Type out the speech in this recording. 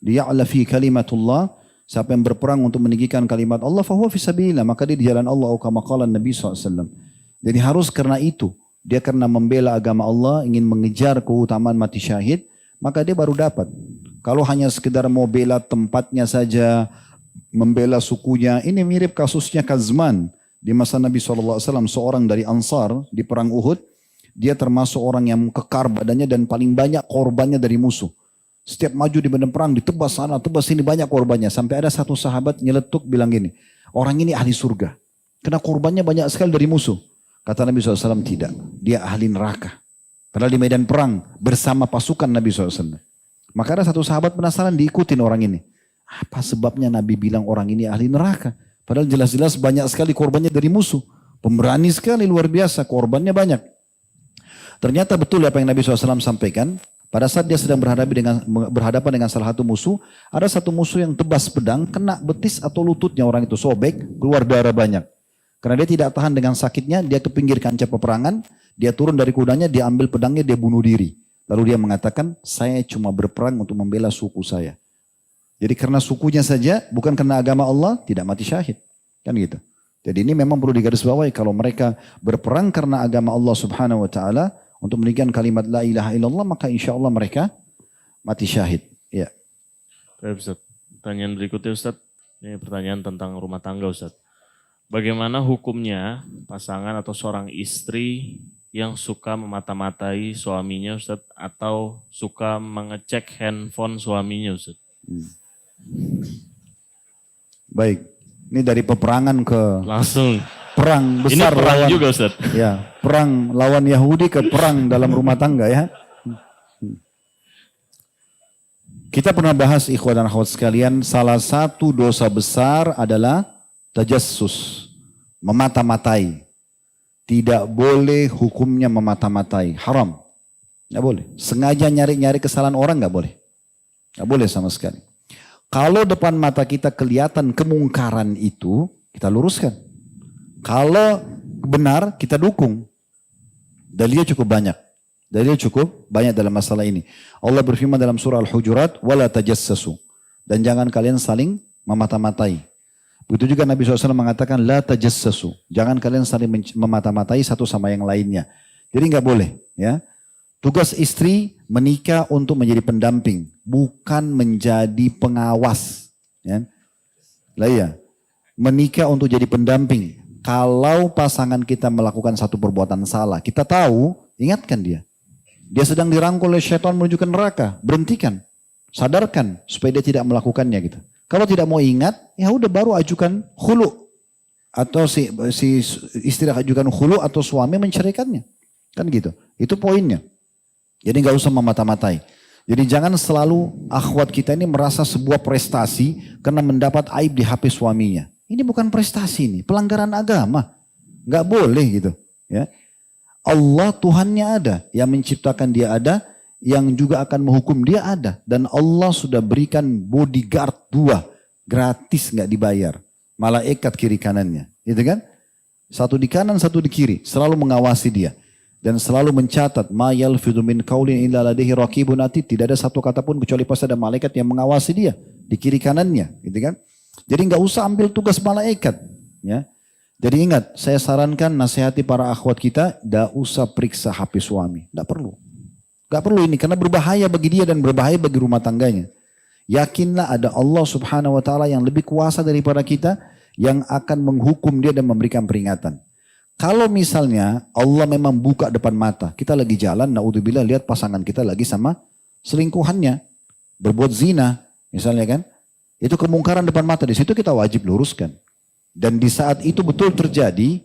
liya'la fi kalimatullah, siapa yang berperang untuk meninggikan kalimat Allah, fahuwa fi sabilillah, maka dia di jalan Allah, atau kama qala Nabi SAW. Jadi harus karena itu, dia karena membela agama Allah, ingin mengejar keutamaan mati syahid, maka dia baru dapat. Kalau hanya sekedar mau bela tempatnya saja, membela sukunya, ini mirip kasusnya Kazman. Di masa Nabi SAW, seorang dari Ansar di perang Uhud, dia termasuk orang yang kekar badannya dan paling banyak korbannya dari musuh. Setiap maju di medan perang, ditebas sana, tebas sini, banyak korbannya. Sampai ada satu sahabat nyeletuk bilang gini, orang ini ahli surga. Karena korbannya banyak sekali dari musuh. Kata Nabi SAW, tidak. Dia ahli neraka. Padahal di medan perang bersama pasukan Nabi SAW. Maka ada satu sahabat penasaran, diikutin orang ini. Apa sebabnya Nabi bilang orang ini ahli neraka? Padahal jelas-jelas banyak sekali korbannya dari musuh. Pemberani sekali, luar biasa, korbannya banyak. Ternyata betul apa yang Nabi SAW sampaikan. Pada saat dia sedang berhadapan dengan salah satu musuh, ada satu musuh yang tebas pedang, kena betis atau lututnya orang itu, sobek, keluar darah banyak. Karena dia tidak tahan dengan sakitnya, dia ke pinggir kancah peperangan, dia turun dari kudanya, dia ambil pedangnya, dia bunuh diri. Lalu dia mengatakan, saya cuma berperang untuk membela suku saya. Jadi karena sukunya saja, bukan karena agama Allah, tidak mati syahid. Kan gitu. Jadi ini memang perlu digarisbawahi, kalau mereka berperang karena agama Allah Subhanahu wa taala untuk meninggikan kalimat la ilaha illallah, maka insya Allah mereka mati syahid. Ya. Baik Ustaz. Pertanyaan berikutnya Ustaz. Ini pertanyaan tentang rumah tangga Ustaz. Bagaimana hukumnya pasangan atau seorang istri yang suka memata-matai suaminya Ustaz, atau suka mengecek handphone suaminya Ustaz? Baik. Ini dari peperangan ke langsung perang besar. Ini perang lawan, juga Ustaz. Ya, perang lawan Yahudi ke perang dalam rumah tangga ya. Kita pernah bahas ikhwan dan akhwat sekalian, salah satu dosa besar adalah tajassus, memata-matai. Tidak boleh hukumnya memata-matai, haram. Nggak boleh. Sengaja nyari-nyari kesalahan orang nggak boleh. Nggak boleh sama sekali. Kalau depan mata kita kelihatan kemungkaran itu, kita luruskan. Kalau benar, kita dukung. Dalilnya cukup banyak. Dalilnya cukup banyak dalam masalah ini. Allah berfirman dalam surah Al-Hujurat, wala tajassasu. Dan jangan kalian saling memata-matai. Begitu juga Nabi SAW mengatakan, la tajassasu. Jangan kalian saling memata-matai satu sama yang lainnya. Jadi nggak boleh. Ya. Tugas istri menikah untuk menjadi pendamping, bukan menjadi pengawas. Ya. Lah ya, menikah untuk jadi pendamping. Kalau pasangan kita melakukan satu perbuatan salah, kita tahu, ingatkan dia. Dia sedang dirangkul oleh syaitan menuju ke neraka, berhentikan, sadarkan supaya dia tidak melakukannya gitu. Kalau tidak mau ingat, ya udah baru ajukan khulu, atau si istri ajukan khulu atau suami menceraikannya, kan gitu. Itu poinnya. Jadi nggak usah memata-matai. Jadi jangan selalu akhwat kita ini merasa sebuah prestasi karena mendapat aib di HP suaminya. Ini bukan prestasi ini, pelanggaran agama. Nggak boleh gitu. Ya. Allah Tuhannya ada, yang menciptakan dia ada, yang juga akan menghukum dia ada. Dan Allah sudah berikan bodyguard 2, gratis nggak dibayar. Malaikat kiri kanannya, gitu kan? Satu di kanan, satu di kiri, selalu mengawasi dia. Dan selalu mencatat, ma yalfidhu min qaulin illa ladaihi raqibun atid. Tidak ada satu kata pun kecuali pasti ada malaikat yang mengawasi dia di kiri kanannya, gitu kan? Jadi nggak usah ambil tugas malaikat, ya. Jadi ingat, saya sarankan nasihati para akhwat kita, nggak usah periksa HP suami, nggak perlu. Nggak perlu ini karena berbahaya bagi dia dan berbahaya bagi rumah tangganya. Yakinlah ada Allah Subhanahu wa taala yang lebih kuasa daripada kita, yang akan menghukum dia dan memberikan peringatan. Kalau misalnya Allah memang buka depan mata, kita lagi jalan, naudzubillah, lihat pasangan kita lagi sama selingkuhannya, berbuat zina, misalnya kan, itu kemungkaran depan mata, di situ kita wajib luruskan. Dan di saat itu betul terjadi,